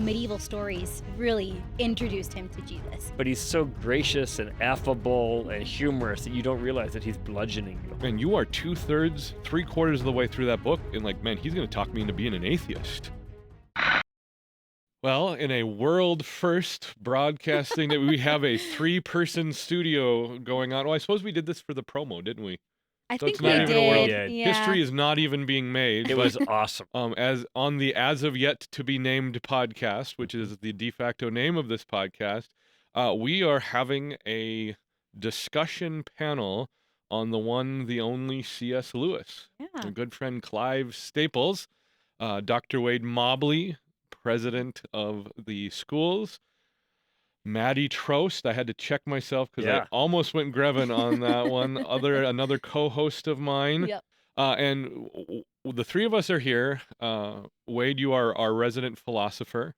medieval stories really introduced him to Jesus. But he's so gracious and affable and humorous that you don't realize that he's bludgeoning you. And you are 2/3, 3/4 of the way through that book, and like, man, he's going to talk me into being an atheist. Well, in a world first broadcasting that we have a 3-person studio going on. Well, I suppose we did this for the promo, didn't we? I So think it's not we even a world. did. Yeah. History is not even being made. It was awesome. As on the as of yet to be named podcast, which is the de facto name of this podcast, we are having a discussion panel on the one, the only C.S. Lewis. Yeah. Our good friend Clive Staples, Dr. Wade Mobley, president of the schools, Madi Trost. I had to check myself because I almost went Grevin on that one. Another co-host of mine. Yep. And the three of us are here. Wade, you are our resident philosopher.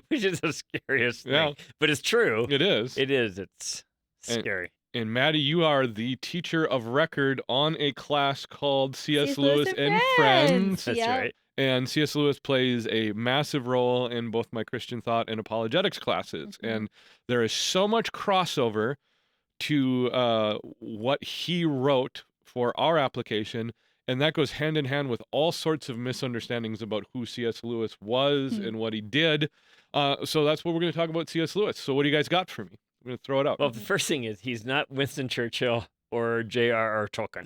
Which is the scariest Yeah. thing. But it's true. It is. It is. It's scary. And Maddie, you are the teacher of record on a class called C.S. Lewis and Friends. That's Yep. right. And C.S. Lewis plays a massive role in both my Christian thought and apologetics classes. Mhm. And there is so much crossover to what he wrote for our application. And that goes hand in hand with all sorts of misunderstandings about who C.S. Lewis was and what he did. So that's what we're going to talk about C.S. Lewis. So what do you guys got for me? I'm going to throw it out. Well, the first thing is he's not Winston Churchill or J.R.R. Tolkien.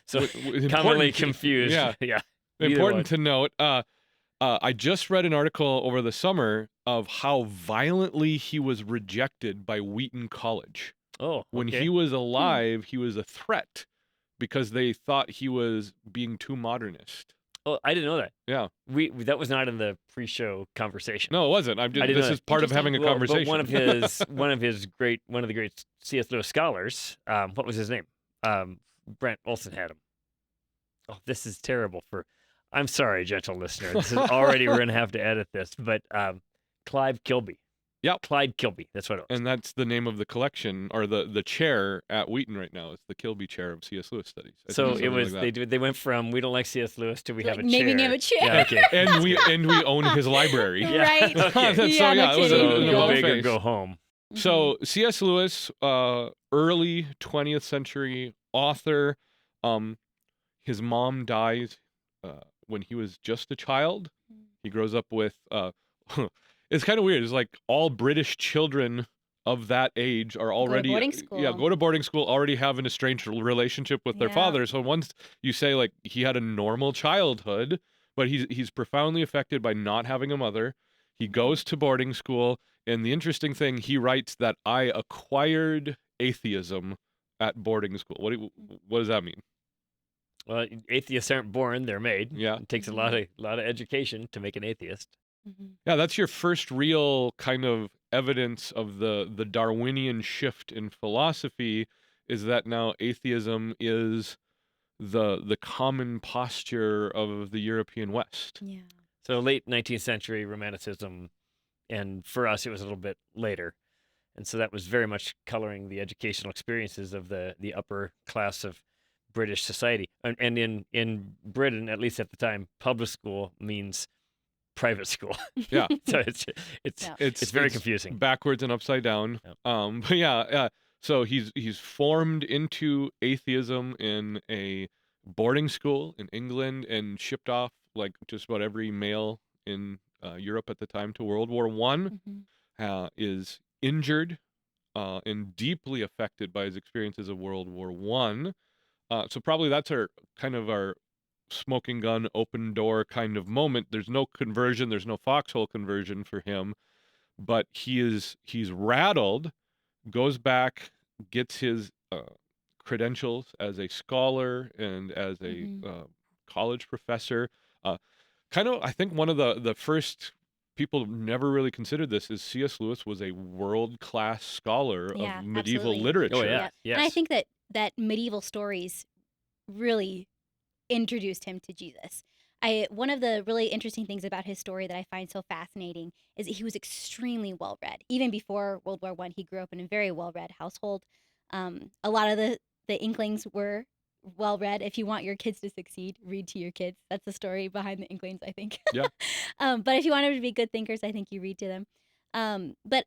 So commonly confused. Yeah. Yeah. Important to note, I just read an article over the summer of how violently he was rejected by Wheaton College. Oh, When okay. he was alive, he was a threat because they thought he was being too modernist. Oh, I didn't know that. Yeah. We that was not in the pre-show conversation. No, it wasn't. I didn't This know is that. part of having a Well, conversation. But one of the great C.S. Lewis scholars, what was his name? Brent Olson had him. Oh, this is terrible I'm sorry, gentle listener. This is already, we're going to have to edit this, but Clive Kilby. Yep. Clyde Kilby. That's what it was. And that's the name of the collection, or the chair at Wheaton right now. It's the Kilby Chair of C.S. Lewis Studies. I So think it was, something like they went from, we don't like C.S. Lewis to we have a chair. Naming him a chair. Yeah, okay. that. And we own his library. Yeah. Right. Okay. So, Yeah, no it was kidding. an Go about big or face. go home. So C.S. Lewis, early 20th century author. His mom dies when he was just a child. He grows up with. It's kind of weird. It's like all British children of that age are already boarding school. Yeah, go to boarding school. Already have an estranged relationship with their Yeah. father. So once you say like he had a normal childhood, but he's profoundly affected by not having a mother. He goes to boarding school, and the interesting thing, he writes that I acquired atheism at boarding school. What does that mean? Well, atheists aren't born; they're made. Yeah. It takes a lot of education to make an atheist. Yeah, that's your first real kind of evidence of the Darwinian shift in philosophy, is that now atheism is the common posture of the European West. Yeah. So late 19th century Romanticism, and for us it was a little bit later, and so that was very much coloring the educational experiences of the upper class of British society. And in Britain, at least at the time, public school means private school. Yeah. So it's very confusing. Backwards and upside down. Yep. But yeah, so he's formed into atheism in a boarding school in England and shipped off like just about every male in Europe at the time to World War I. Is injured and deeply affected by his experiences of World War I. So probably that's our smoking gun, open door kind of moment. There's no conversion. There's no foxhole conversion for him, but he's rattled, goes back, gets his credentials as a scholar and as a college professor. I think one of the first people never really considered this is C.S. Lewis was a world-class scholar of medieval absolutely. literature. Oh yeah, yes. And I think that medieval stories really introduced him to Jesus. One of the really interesting things about his story that I find so fascinating is that he was extremely well-read. Even before World War I, he grew up in a very well-read household. A lot of the Inklings were well read. If you want your kids to succeed, read to your kids. That's the story behind the Inklings, I think. Yeah. But if you want them to be good thinkers, I think you read to them. But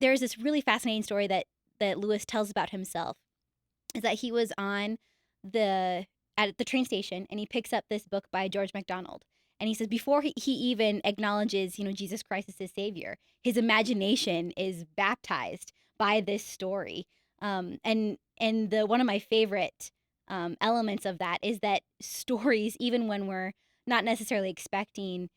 there's this really fascinating story that Lewis tells about himself, is that he was at the train station, and he picks up this book by George MacDonald. And he says before he even acknowledges, Jesus Christ as his savior, his imagination is baptized by this story. And one of my favorite elements of that is that stories, even when we're not necessarily expecting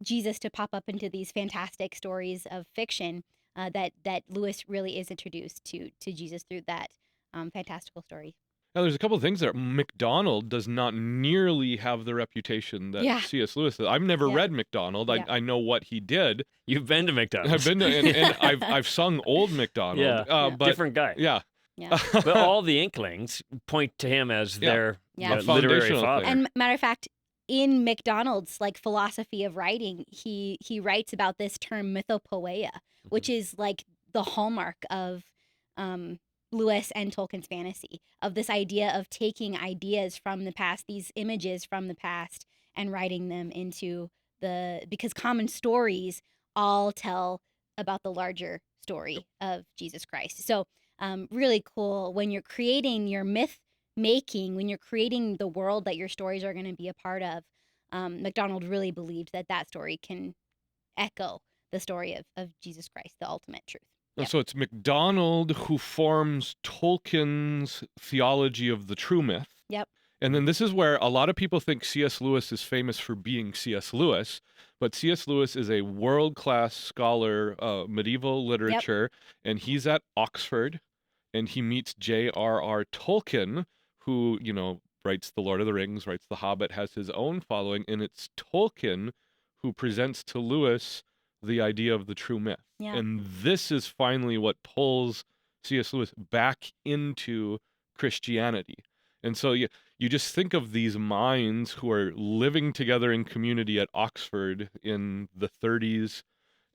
Jesus to pop up into these fantastic stories of fiction, that Lewis really is introduced to Jesus through that fantastical story. Now, there's a couple of things there. MacDonald does not nearly have the reputation that Yeah. C.S. Lewis does. I've never Yeah. read MacDonald. Yeah. I know what he did. You've been to McDonald's. I've been to, and I've sung Old MacDonald. Yeah. But Different guy. yeah. Yeah. But all the Inklings point to him as Yeah. their Yeah. A literary foundational father. thing. And matter of fact, in MacDonald's philosophy of writing, he writes about this term mythopoeia, which is the hallmark of Lewis and Tolkien's fantasy, of this idea of taking ideas from the past, these images from the past, and writing them into because common stories all tell about the larger story of Jesus Christ. So really cool when you're creating your myth making, when you're creating the world that your stories are going to be a part of. MacDonald really believed that story can echo the story of Jesus Christ, the ultimate truth. Yep. So it's MacDonald who forms Tolkien's theology of the true myth. Yep. And then this is where a lot of people think C.S. Lewis is famous for being C.S. Lewis, but C.S. Lewis is a world-class scholar of medieval literature, and he's at Oxford, and he meets J.R.R. Tolkien, who, writes The Lord of the Rings, writes The Hobbit, has his own following, and it's Tolkien who presents to Lewis the idea of the true myth. Yeah. And this is finally what pulls C.S. Lewis back into Christianity. And so you just think of these minds who are living together in community at Oxford in the 30s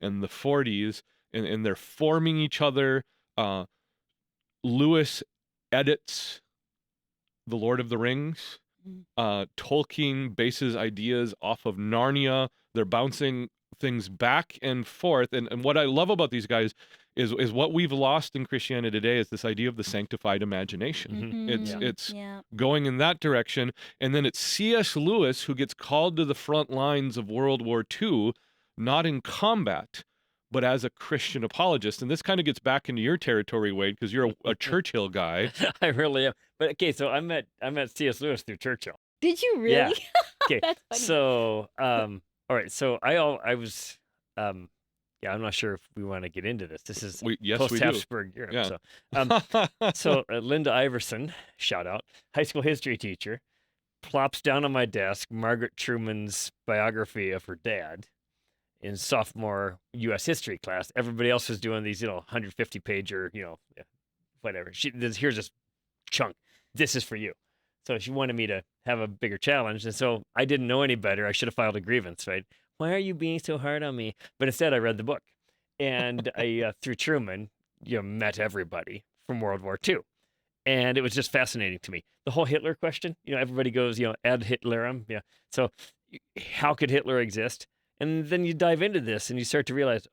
and the 40s, and they're forming each other. Lewis edits The Lord of the Rings. Tolkien bases ideas off of Narnia. They're bouncing things back and forth. And what I love about these guys is what we've lost in Christianity today is this idea of the sanctified imagination. Mhm. It's Yeah. going in that direction. And then it's C.S. Lewis who gets called to the front lines of World War II, not in combat, but as a Christian apologist. And this kind of gets back into your territory, Wade, because you're a Churchill guy. I really am. But okay, so I met C.S. Lewis through Churchill. Did you really? Yeah. Okay. That's funny. So all right. So I was I'm not sure if we want to get into this. This is Yes, we do. post-Habsburg Europe. Yeah. So Linda Iverson, shout out, high school history teacher, plops down on my desk Margaret Truman's biography of her dad in sophomore U.S. history class. Everybody else was doing these, 150-pager, whatever. Here's this chunk. This is for you. So she wanted me to have a bigger challenge. And so I didn't know any better. I should have filed a grievance, right? Why are you being so hard on me? But instead I read the book. And I, through Truman, met everybody from World War II. And it was just fascinating to me. The whole Hitler question, everybody goes, ad Hitlerum. Yeah. So how could Hitler exist? And then you dive into this and you start to realize,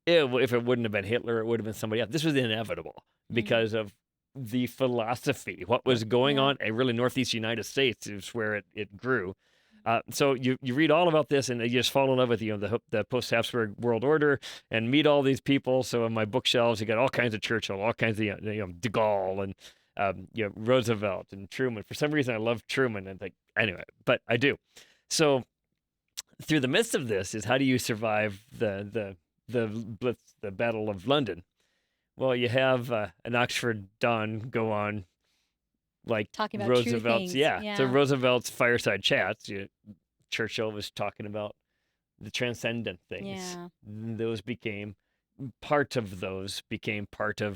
if it wouldn't have been Hitler, it would have been somebody else. This was inevitable because of the philosophy, what was going on, and really Northeast United States is where it grew. So you read all about this and you just fall in love with the post-Habsburg world order and meet all these people. So in my bookshelves, you got all kinds of Churchill, all kinds of De Gaulle and Roosevelt and Truman. For some reason, I love Truman and anyway, but I do. So through the midst of this is how do you survive the Blitz, the Battle of London? Well, you have an Oxford Don go on, talking about Roosevelt's, true things. yeah. So Roosevelt's fireside chats. Churchill was talking about the transcendent things. Yeah. Those became part of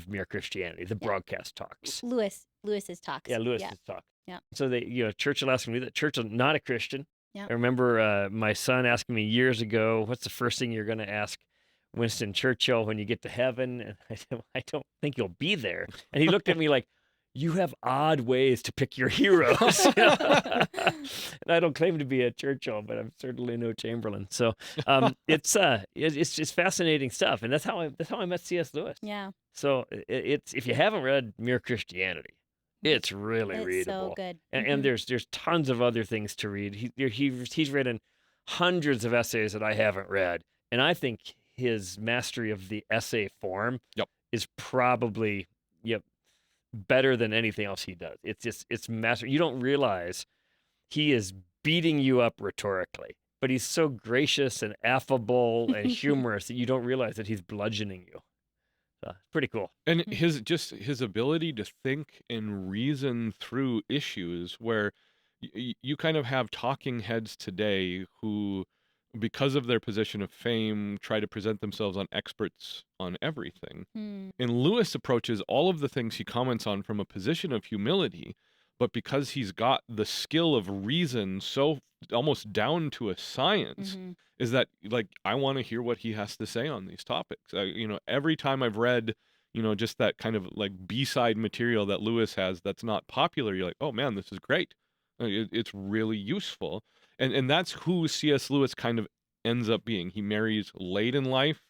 mere Christianity. The broadcast talks. Lewis's talks. Yeah, Lewis's talk. Yeah. So Churchill asked me that. Churchill, not a Christian. Yeah. I remember my son asking me years ago, "What's the first thing you're going to ask Winston Churchill when you get to heaven?" And I said, "I don't think you'll be there." And he looked at me like, you have odd ways to pick your heroes. And I don't claim to be a Churchill, but I'm certainly no Chamberlain. So it's just fascinating stuff, and that's how I met C.S. Lewis. Yeah. So it's if you haven't read Mere Christianity, it's really It's readable. so good. And there's tons of other things to read. He's written hundreds of essays that I haven't read, and I think his mastery of the essay form Yep. is probably better than anything else he does. It's master. You don't realize he is beating you up rhetorically, but he's so gracious and affable and humorous that you don't realize that he's bludgeoning you. So, pretty cool. And his ability to think and reason through issues where you kind of have talking heads today who, because of their position of fame, try to present themselves on experts on everything. And Lewis approaches all of the things he comments on from a position of humility, but because he's got the skill of reason so almost down to a science, is that like I want to hear what he has to say on these topics. Every time I've read, just that kind of like B-side material that Lewis has that's not popular, you're like, oh man, this is great. It's really useful. And that's who C.S. Lewis kind of ends up being. He marries late in life.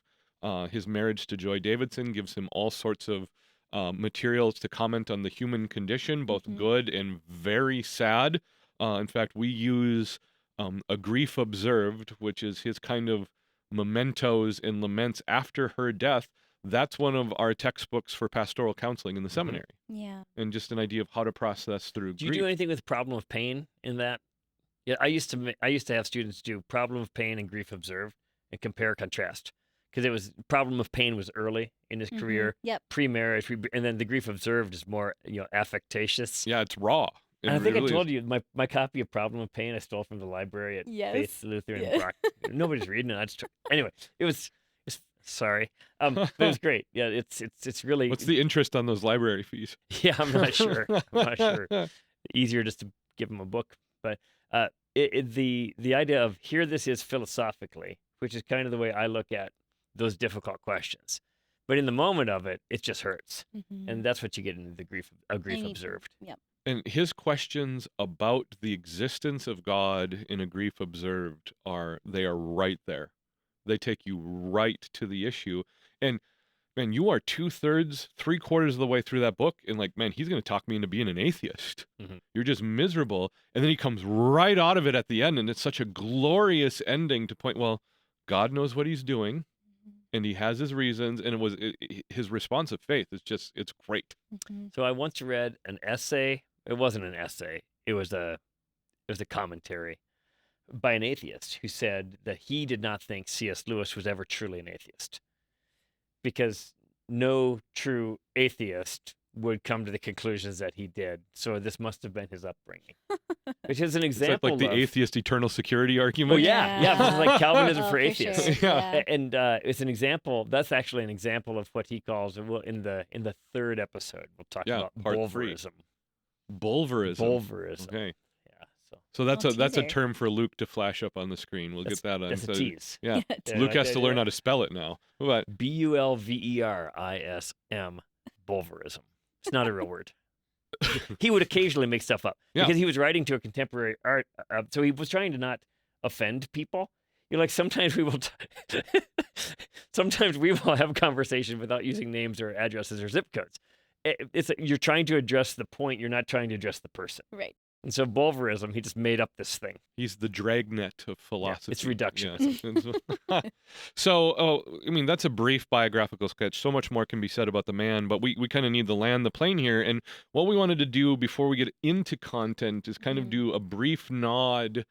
His marriage to Joy Davidson gives him all sorts of materials to comment on the human condition, both good and very sad. In fact, we use A Grief Observed, which is his kind of mementos and laments after her death. That's one of our textbooks for pastoral counseling in the seminary. Yeah. And just an idea of how to process through Do you grief. do anything with problem of pain in that? Yeah, I used to have students do problem of pain and grief observed and compare contrast, because it was problem of pain was early in his career, Yep. pre-marriage, and then the grief observed is more affectatious. Yeah, it's raw. And I think I really told is. you my copy of Problem of Pain I stole from the library at Yes. Faith Lutheran Yeah. Brock. Nobody's reading it. I just anyway. It's sorry, but it was great. Yeah, it's really. What's the interest on those library fees? Yeah, I'm not sure. I'm not sure. Easier just to give them a book, but the idea of here this is philosophically, which is kind of the way I look at those difficult questions. But in the moment of it, it just hurts, and that's what you get in the grief observed. Yep. And his questions about the existence of God in A Grief Observed are right there. They take you right to the issue. And man, you are 2/3, 3/4 of the way through that book, and like, man, he's going to talk me into being an atheist. You're just miserable. And then he comes right out of it at the end, and it's such a glorious ending to point, well, God knows what he's doing, and he has his reasons, and his response of faith is just, it's great. So I once read an essay. It wasn't an essay. It was a commentary by an atheist who said that he did not think C.S. Lewis was ever truly an atheist, because no true atheist would come to the conclusions that he did. So this must have been his upbringing, which is an Is that example like the of atheist eternal security argument? Oh yeah, this is like Calvinism Oh, for for atheists. sure. Yeah. And it's an example. That's actually an example of what he calls in the third episode. We'll talk about part 3. Bulverism. Bulverism. Bulverism. Okay. Yeah. So that's a teaser. term for Luke to flash up on the screen. We'll get that on. That's a tease. Yeah. Yeah, Luke like has that, to learn yeah. how to spell it now. But Bulverism. Bulverism. It's not a real word. He would occasionally make stuff up because he was writing to a contemporary art. So he was trying to not offend people. You're like, sometimes we will have a conversation without using names or addresses or zip codes. You're trying to address the point. You're not trying to address the person. Right. And so Bulverism, he just made up this thing. he's the dragnet of philosophy. It's reductionism. Yeah. So, I mean, that's a brief biographical sketch. So much more can be said about the man, but we kind of need to land the plane here. And what we wanted to do before we get into content is kind of do a brief nod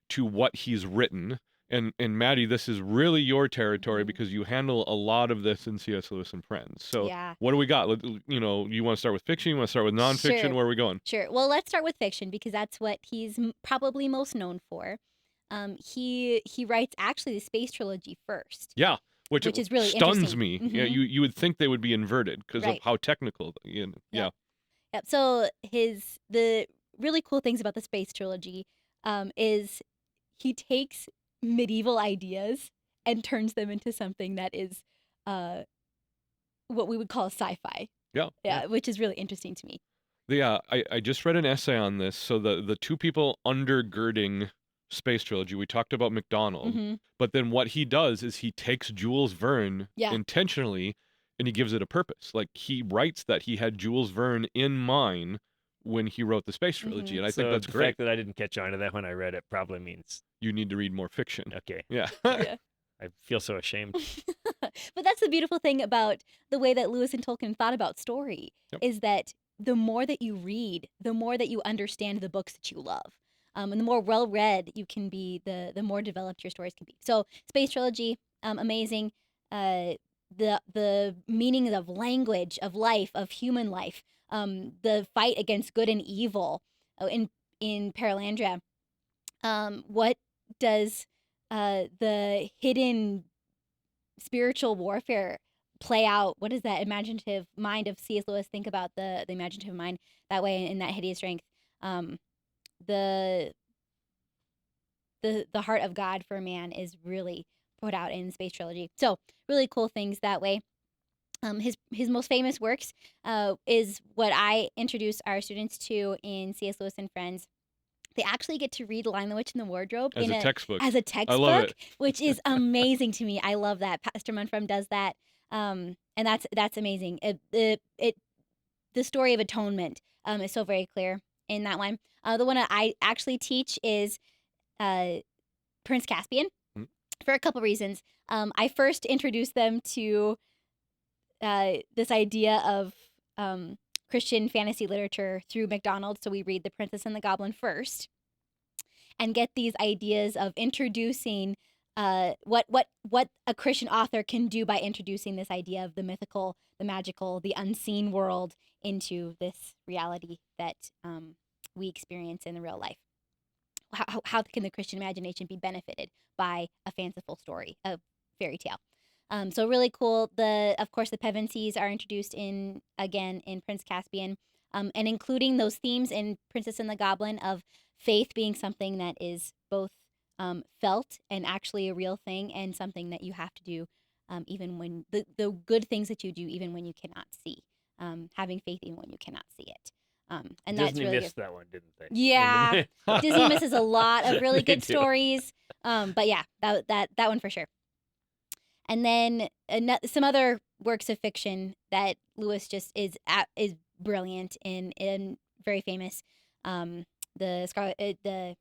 to what he's written. And Maddie, this is really your territory because you handle a lot of this in C.S. Lewis and Friends. So Yeah. what do we got? You want to start with fiction? You want to start with nonfiction? Sure. Where are we going? Sure. Well, let's start with fiction because that's what he's probably most known for. He writes actually the space trilogy first. Yeah, which is really stuns interesting. me. Yeah, you would think they would be inverted because of Right. how technical. Yeah. Yep. So the really cool things about the space trilogy is he takes medieval ideas and turns them into something that is what we would call sci-fi. Yeah. Yeah, which is really interesting to me. I just read an essay on this. So the two people undergirding Space Trilogy, we talked about McDonald, Hmm. but then what he does is he takes Jules Verne Yeah. intentionally and he gives it a purpose. Like he writes that he had Jules Verne in mind when he wrote the Space Trilogy, and I think So that's the great. fact that I didn't catch on to that when I read it probably means You need to read more fiction. okay. Yeah. Yeah. I feel so ashamed. But that's the beautiful thing about the way that Lewis and Tolkien thought about story Yep. is that the more that you read, the more that you understand the books that you love. And the more well-read you can be, the more developed your stories can be. So Space Trilogy, amazing. The meaning of language, of life, of human life, the fight against good and evil in Paralandria. What does the hidden spiritual warfare play out? What does that imaginative mind of C.S. Lewis think about the imaginative mind that way in that hideous strength? The heart of God for man is really put out in Space Trilogy. So really cool things that way. His most famous works is what I introduce our students to in C.S. Lewis and Friends. They actually get to read Lion the Witch and the Wardrobe As a textbook. as a I textbook, love it. which is amazing to me. I love that Pastor Munfrum does that, and that's amazing. The story of atonement is so very clear in that one. The one that I actually teach is Prince Caspian Mm. for a couple reasons. I first introduced them to this idea of Christian fantasy literature through MacDonald. So we read The Princess and the Goblin first and get these ideas of introducing what a Christian author can do by introducing this idea of the mythical, the magical, the unseen world into this reality that we experience in the real life. How can the Christian imagination be benefited by a fanciful story, a fairy tale? So really cool. Of course, the Pevensies are introduced again in Prince Caspian, and including those themes in Princess and the Goblin of faith being something that is both felt and actually a real thing, and something that you have to do, even when the good things that you do, even when you cannot see, having faith even when you cannot see it. And that's Disney really missed that one, didn't they? Yeah. Disney misses a lot of really They good do. stories. But yeah, that one for sure. And then some other works of fiction that Lewis just is brilliant and very famous. The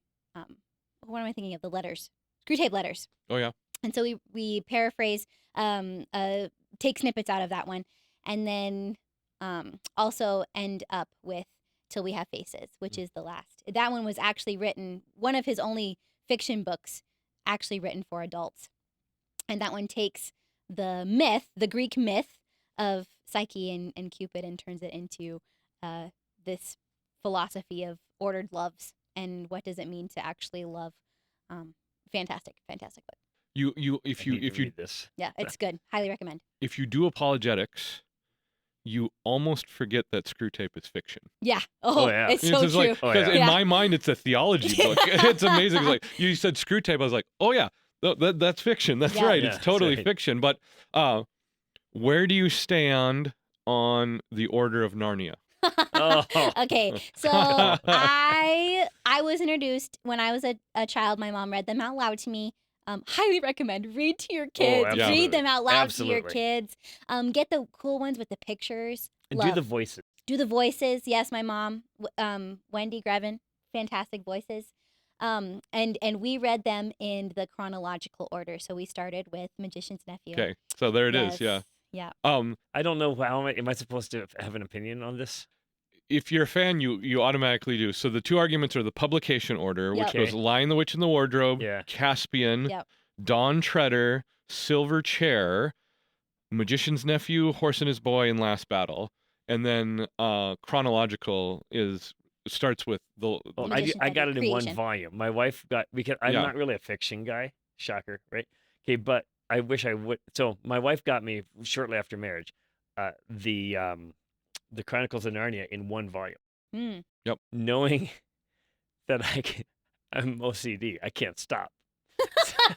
what am I thinking of? The letters, Screwtape Letters. Oh yeah. And so we paraphrase, take snippets out of that one, and then also end up with Till We Have Faces, which is the last. That one was actually written, one of his only fiction books actually written for adults. And that one takes the myth, the Greek myth of Psyche and Cupid, and turns it into this philosophy of ordered loves and what does it mean to actually love. Fantastic book. If I need to you read this. Yeah, it's good. Highly recommend. if you do apologetics, you almost forget that Screwtape is fiction. Yeah. Oh, yeah. It's It's so just true. like, Oh, because yeah. in Yeah. my mind it's a theology book. It's amazing. It's like you said Screwtape, I was like, oh yeah, that's fiction. That's Yeah. right. Yeah, It's that's totally right. fiction. But where do you stand on the Order of Narnia? Oh. Okay, so I was introduced when I was a child. My mom read them out loud to me. Highly recommend. Read to your kids. Read absolutely. them out loud to your Absolutely. kids. Get the cool ones with the pictures. And Love. do the voices. Do the voices. Yes, my mom, Wendy Grevin, fantastic voices. And we read them in the chronological order. So we started with Magician's Nephew. Okay, so there it is. Yes. Yeah. Yeah. I don't know how am I supposed to have an opinion on this? If you're a fan, you automatically do. So the two arguments are the publication order, Yep. which goes Okay. Lion, the Witch, and the Wardrobe, Yeah. Caspian, Yep. Dawn Treader, Silver Chair, Magician's Nephew, Horse and His Boy, and Last Battle. And then chronological starts with Well, Magician's I got Nephew, it in one Creation. volume. My wife got because I'm Yeah. not really a fiction guy. Shocker, right? Okay, but I wish I would. So my wife got me shortly after marriage, the Chronicles of Narnia in one volume, Mm. knowing that I'm OCD. I can't stop.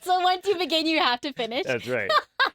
So once you begin, you have to finish. That's right.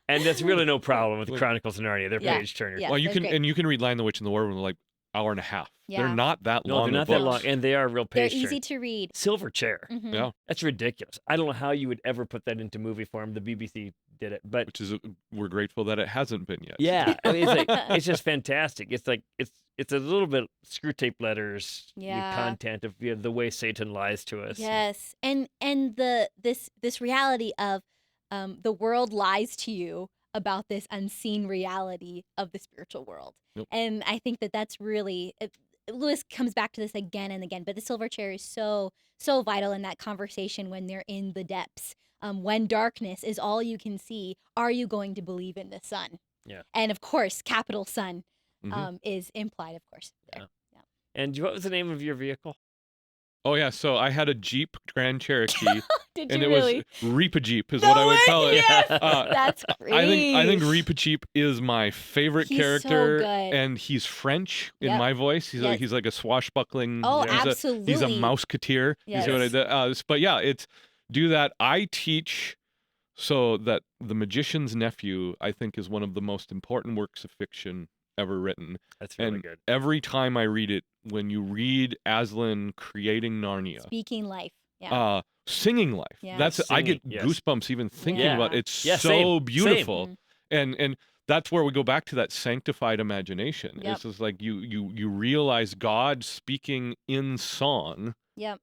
And that's really no problem with the Like- Chronicles of Narnia. They're Yeah. page turners. Yeah. well, you that's can great. read Lion, the Witch, and the Wardrobe. Like hour and a half. Yeah. They're not that No, long. they're not of that books. long, and they are real They're page easy turn. to read. Silver Chair. Mhm. Yeah, That's ridiculous. I don't know how you would ever put that into movie form. The BBC did it, but which is we're grateful that it hasn't been yet. yeah, I mean, it's just fantastic. It's like it's a little bit screw tape letters, Yeah. content of the way Satan lies to us. Yes, and this reality of the world lies to you about this unseen reality of the spiritual world. Yep. And I think that that's really Lewis comes back to this again and again. But the silver chair is so vital in that conversation when they're in the depths. When darkness is all you can see, are you going to believe in the sun? Yeah. And of course, capital sun Mhm. is implied, of course. There. And what was the name of your vehicle? Oh yeah, so I had a Jeep Grand Cherokee, Did and you it really? was Reaper Jeep is No what I would way! call it. Yes! Uh, That's great. I think Reaper Jeep is my favorite He's so character, good. and he's French in Yep. my voice. He's Yes. he's like a swashbuckling. Oh, he's a absolutely. mouseketeer. You see what I Yes. did? But yeah, it's do that. I teach so that The Magician's Nephew, I think, is one of the most important works of fiction ever written. That's really And good. every time I read it, when you read Aslan creating Narnia, Speaking life. Yeah. singing life. Yeah. That's I get Singing, yes. goosebumps even thinking about it. It's Yeah, so same. beautiful. Mhm. And that's where we go back to that sanctified imagination. Yep. It's just like you realize God speaking in song Yep.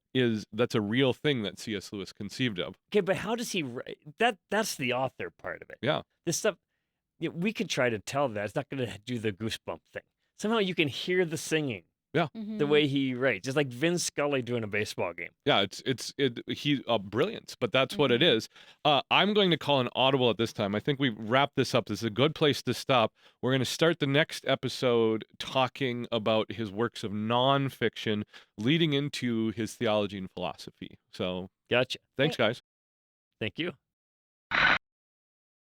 that's a real thing that C.S. Lewis conceived of. Okay, but how does he write? That's the author part of it. Yeah. This stuff, we could try to tell that. It's not going to do the goosebump thing. Somehow you can hear the singing, the Mhm. way he writes. It's like Vin Scully doing a baseball game. Yeah, he's brilliance, but that's what it Mhm. is. I'm going to call an audible at this time. I think we've wrapped this up. This is a good place to stop. We're going to start the next episode talking about his works of nonfiction, leading into his theology and philosophy. So, Gotcha. thanks, guys. Thank you.